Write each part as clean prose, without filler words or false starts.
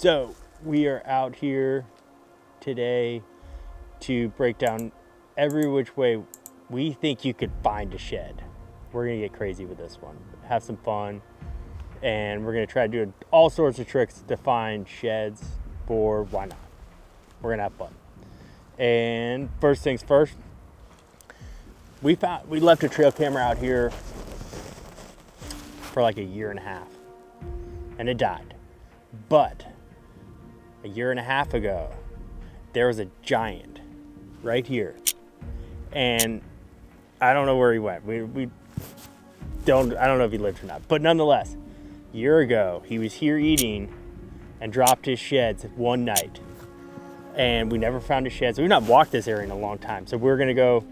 So we are out here today to break down every which way we think you could find a shed. We're gonna get crazy with this one, have some fun, and we're gonna try to do all sorts of tricks to find sheds for why not. We're gonna have fun. And first things first, we left a trail camera out here for like a year and a half, and it died. But a year and a half ago, there was a giant right here, and I don't know where he went. I don't know if he lived or not, but nonetheless, a year ago, he was here eating and dropped his sheds one night, and we never found his sheds. We've not walked this area in a long time, so we're gonna go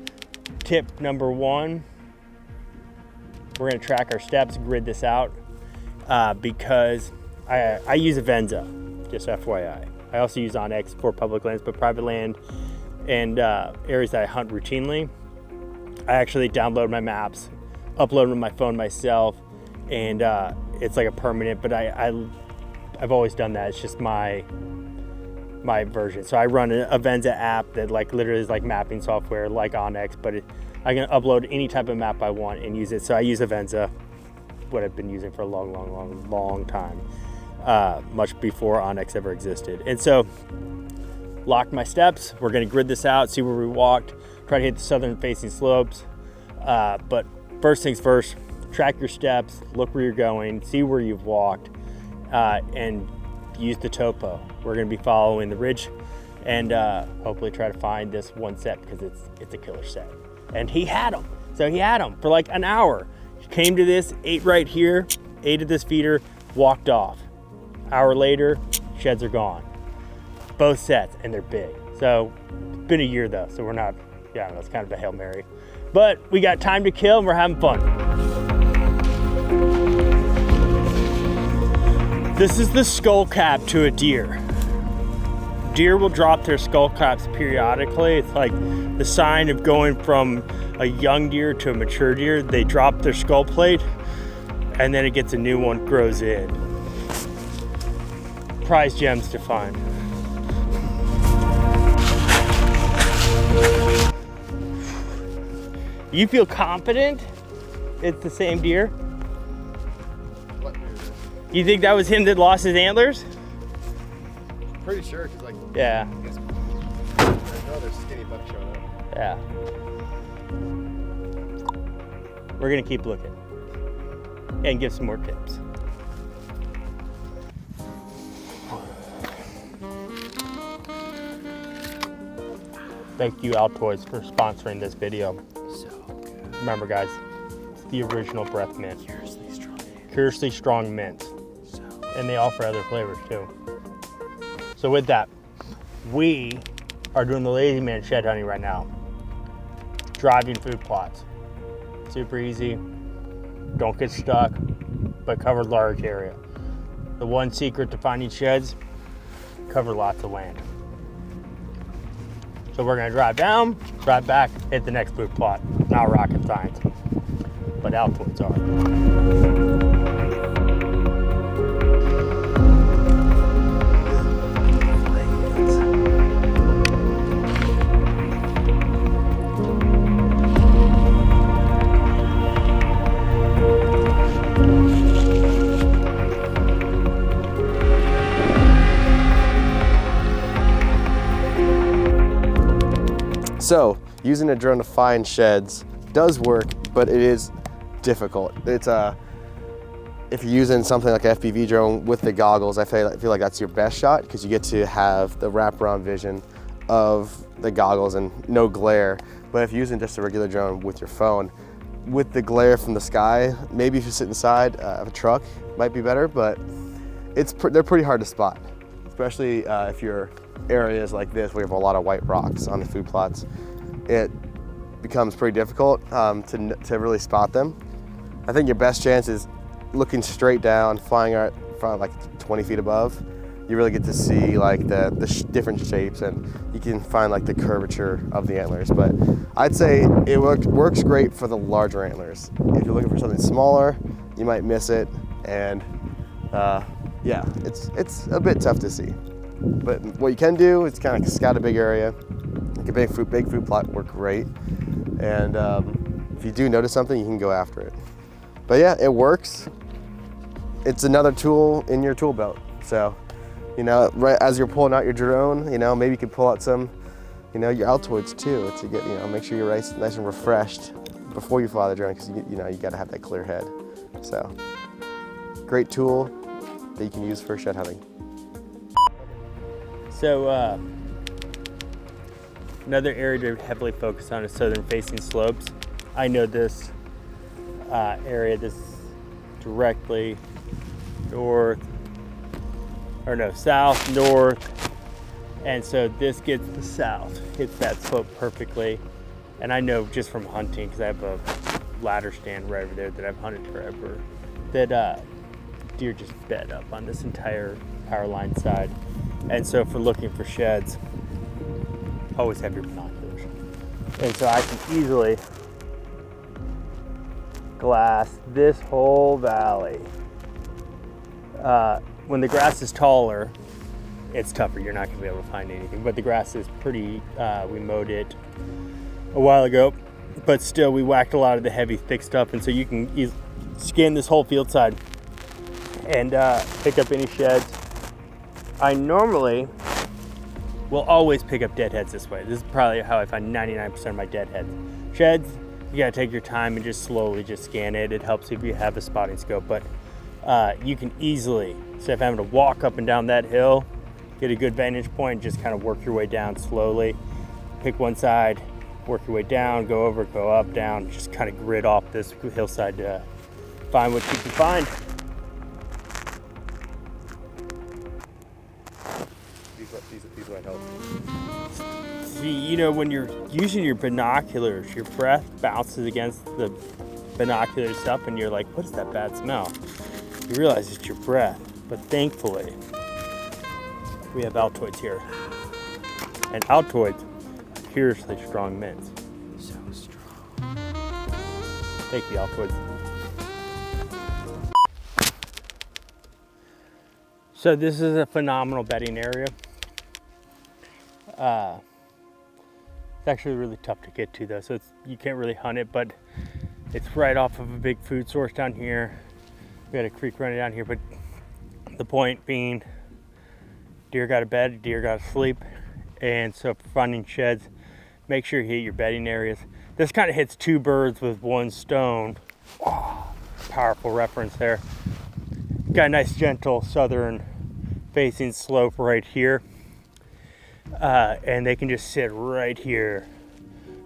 tip number one. We're gonna track our steps, grid this out, because I use Avenza, just FYI. I also use OnX for public lands, but private land and areas that I hunt routinely, I actually download my maps, upload them to my phone myself, and it's like a permanent, but I've always done that. It's just my version. So I run an Avenza app that like literally is like mapping software like OnX, but I can upload any type of map I want and use it. So I use Avenza, what I've been using for a long time, much before OnX ever existed. And so locked my steps. We're gonna grid this out, see where we walked, try to hit the southern facing slopes. But first things first, track your steps, look where you're going, see where you've walked, and use the topo. We're gonna be following the ridge and hopefully try to find this one set because it's a killer set. And he had them. So he had them for like an hour. He came to this, ate right here, ate at this feeder, walked off. Hour later, sheds are gone. Both sets, and they're big. So it's been a year though, so we're not, that's kind of a Hail Mary. But we got time to kill and we're having fun. This is the skull cap to a deer. Deer will drop their skull caps periodically. It's like the sign of going from a young deer to a mature deer. They drop their skull plate and then it gets a new one, grows in. Prize gems to find. You feel confident it's the same deer? What deer? You think that was him that lost his antlers? Pretty sure, cause like, yeah. I guess another skinny buck showed up. Yeah. We're gonna keep looking and give some more tips. Thank you, Antlers, for sponsoring this video. So good. Remember, guys, it's the original breath mint. Curiously strong mint. So. And they offer other flavors too. So with that, we are doing the lazy man shed hunting right now. Driving food plots. Super easy. Don't get stuck, but cover large area. The one secret to finding sheds, cover lots of land. So we're gonna drive down, drive back, hit the next food plot. Not rocket science, but Antlers are. So, using a drone to find sheds does work, but it is difficult. It's if you're using something like an FPV drone with the goggles, I feel like that's your best shot because you get to have the wraparound vision of the goggles and no glare. But if you're using just a regular drone with your phone, with the glare from the sky, maybe if you sit inside of a truck, might be better, but they're pretty hard to spot, especially if you're areas like this where you have a lot of white rocks on the food plots. It becomes pretty difficult to really spot them. I think your best chance is looking straight down, flying out from like 20 feet above. You really get to see like the different shapes, and you can find like the curvature of the antlers. But I'd say it works great for the larger antlers. If you're looking for something smaller, you might miss it, and yeah, it's a bit tough to see. But what you can do is kind of scout a big area. Like a big fruit plot work great. And if you do notice something, you can go after it. But yeah, it works. It's another tool in your tool belt. So, you know, right as you're pulling out your drone, you know, maybe you could pull out some, you know, your Altoids too, to get, you know, make sure you're nice and refreshed before you fly the drone, because you know, you got to have that clear head. So, great tool that you can use for shed hunting. So another area to heavily focus on is southern facing slopes. I know this area, this directly south, north, and so this gets the south, hits that slope perfectly. And I know just from hunting, because I have a ladder stand right over there that I've hunted forever, that deer just bed up on this entire power line side. And so for looking for sheds, always have your binoculars. And so I can easily glass this whole valley. When the grass is taller, it's tougher. You're not gonna be able to find anything, but the grass is pretty, we mowed it a while ago, but still we whacked a lot of the heavy thick stuff. And so you can scan this whole field side and pick up any sheds. I normally will always pick up deadheads this way. This is probably how I find 99% of my deadheads. Sheds, you gotta take your time and just slowly just scan it. It helps if you have a spotting scope, but you can easily, instead of having to walk up and down that hill, get a good vantage point, just kind of work your way down slowly. Pick one side, work your way down, go over, go up, down, just kind of grid off this hillside to find what you can find. These might help. See, you know, when you're using your binoculars, your breath bounces against the binocular stuff and you're like, what is that bad smell? You realize it's your breath, but thankfully we have Altoids here. And Altoids are seriously strong mints. So strong. Thank you, Altoids. So this is a phenomenal bedding area. It's actually really tough to get to though, so you can't really hunt it, but it's right off of a big food source down here. We got a creek running down here, but the point being, deer got to bed, deer got to sleep, and so for finding sheds, make sure you hit your bedding areas. This kind of hits two birds with one stone. Oh, powerful reference there. Got a nice gentle southern facing slope right here, and they can just sit right here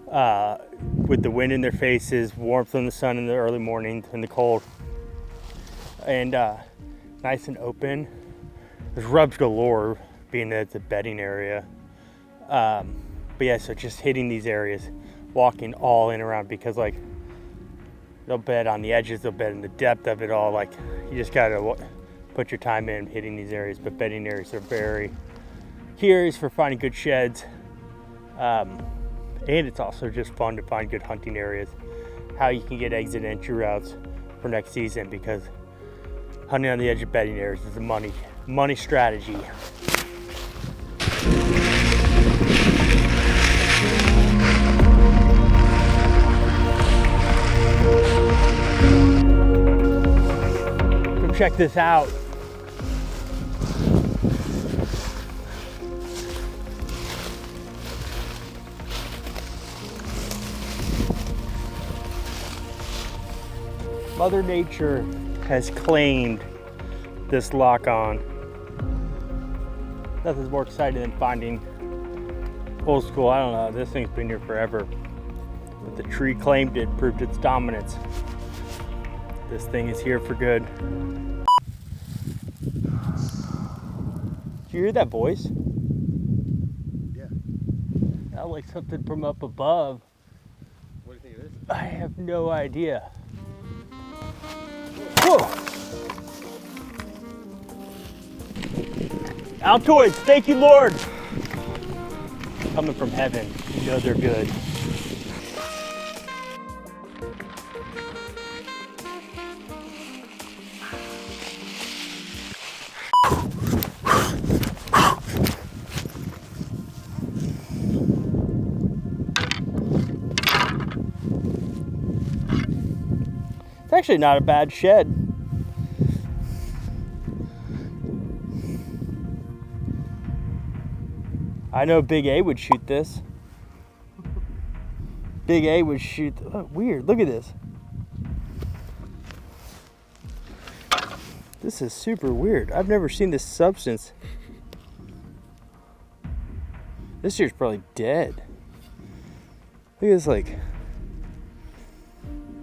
with the wind in their faces, warmth from the sun in the early morning and the cold, and nice and open. There's rubs galore, being that it's a bedding area, but yeah, so just hitting these areas, walking all in around, because like they'll bed on the edges, they'll bed in the depth of it all. Like you just gotta put your time in hitting these areas, but bedding areas are very curious for finding good sheds, and it's also just fun to find good hunting areas, how you can get exit entry routes for next season, because hunting on the edge of bedding areas is a money strategy. Come check this out. Mother Nature has claimed this lock-on. Nothing's more exciting than finding old school, I don't know, this thing's been here forever, but the tree claimed it, proved its dominance. This thing is here for good. Did you hear that voice? Yeah. That like something from up above. What do you think it is? I have no idea. Whoa! Altoids, thank you, Lord! Coming from heaven, you know they're good. actually not a bad shed. I know Big A would shoot this. Big A would shoot. Oh, weird. Look at this. This is super weird. I've never seen this substance. This deer's probably dead. Look at this, like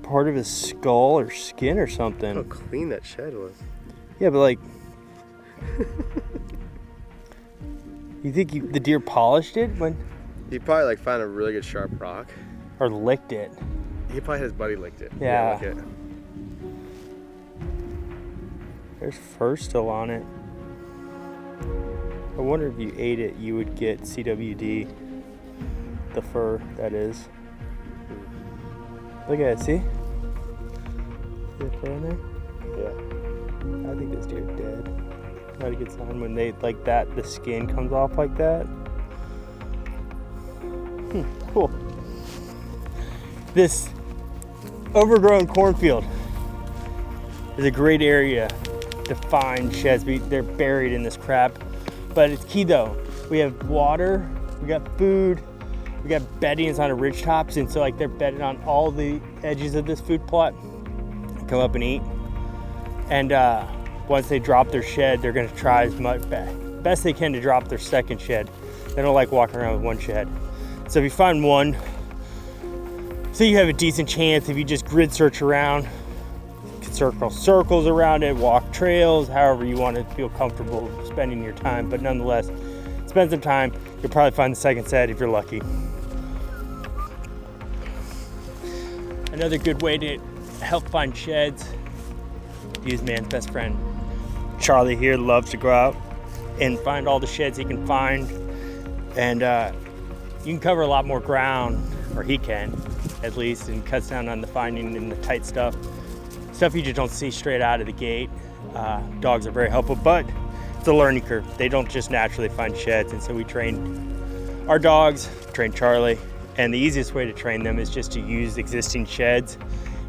part of his skull or skin or something. How clean that shed was. Yeah, but like, you think the deer polished it when? He probably like found a really good sharp rock. Or licked it. He probably had his buddy licked it. Yeah. Lick it. There's fur still on it. I wonder if you ate it, you would get CWD. The fur, that is. Look at it, see? See the fur in there? Yeah. I think this deer's dead. Not a good sign when they, like that, the skin comes off like that. Cool. This overgrown cornfield is a great area to find sheds. They're buried in this crap, but it's key though. We have water, we got food, we got beddings on the ridge tops, and so like they're bedded on all the edges of this food plot. Come up and eat, and once they drop their shed, they're gonna try as much best they can to drop their second shed. They don't like walking around with one shed. So if you find one, so you have a decent chance if you just grid search around, you can circle circles around it, walk trails, however you want to feel comfortable spending your time. But nonetheless, spend some time. You'll probably find the second set if you're lucky. Another good way to help find sheds, use man's best friend. Charlie here loves to go out and find all the sheds he can find. And you can cover a lot more ground, or he can, at least, and cuts down on the finding and the tight stuff you just don't see straight out of the gate. Dogs are very helpful, but it's a learning curve. They don't just naturally find sheds, and so we train our dogs, train Charlie, and the easiest way to train them is just to use existing sheds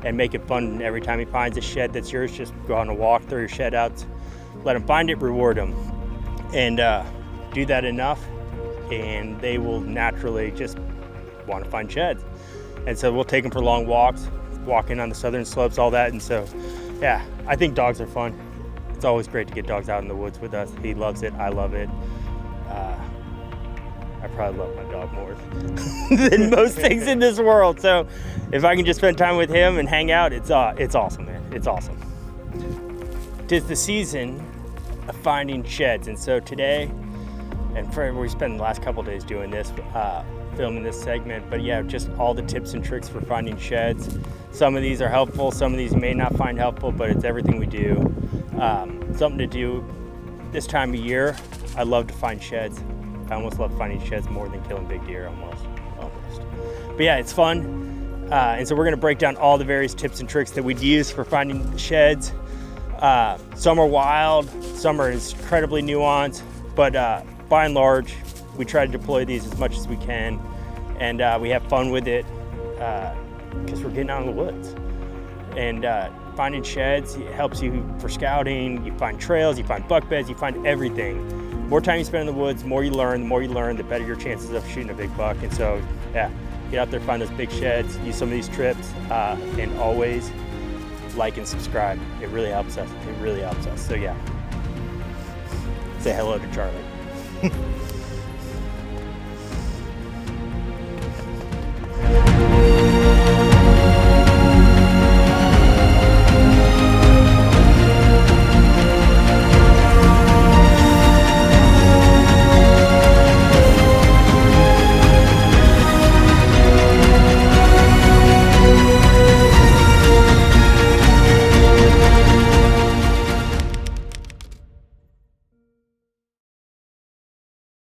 and make it fun. Every time he finds a shed that's yours, just go on a walk, throw your shed out, let him find it, reward him, and do that enough, and they will naturally just want to find sheds. And so we'll take them for long walks, walking on the southern slopes, all that. And so, yeah, I think dogs are fun. It's always great to get dogs out in the woods with us. He loves it, I love it. I probably love my dog more than most things in this world. So if I can just spend time with him and hang out, it's awesome, man. It's awesome. 'Tis the season of finding sheds. And so today, and we spent the last couple days doing this, filming this segment, but yeah, just all the tips and tricks for finding sheds. Some of these are helpful, some of these you may not find helpful, but it's everything we do. Something to do this time of year. I love to find sheds. I almost love finding sheds more than killing big deer, almost. But yeah, it's fun. And so we're gonna break down all the various tips and tricks that we'd use for finding sheds. Some are wild, some are incredibly nuanced, but by and large, we try to deploy these as much as we can, and we have fun with it because we're getting out in the woods. And finding sheds helps you for scouting, you find trails, you find buck beds, you find everything. More time you spend in the woods, the more you learn, the better your chances of shooting a big buck. And so, yeah, get out there, find those big sheds, use some of these trips, and always like and subscribe. It really helps us. So yeah, say hello to Charlie.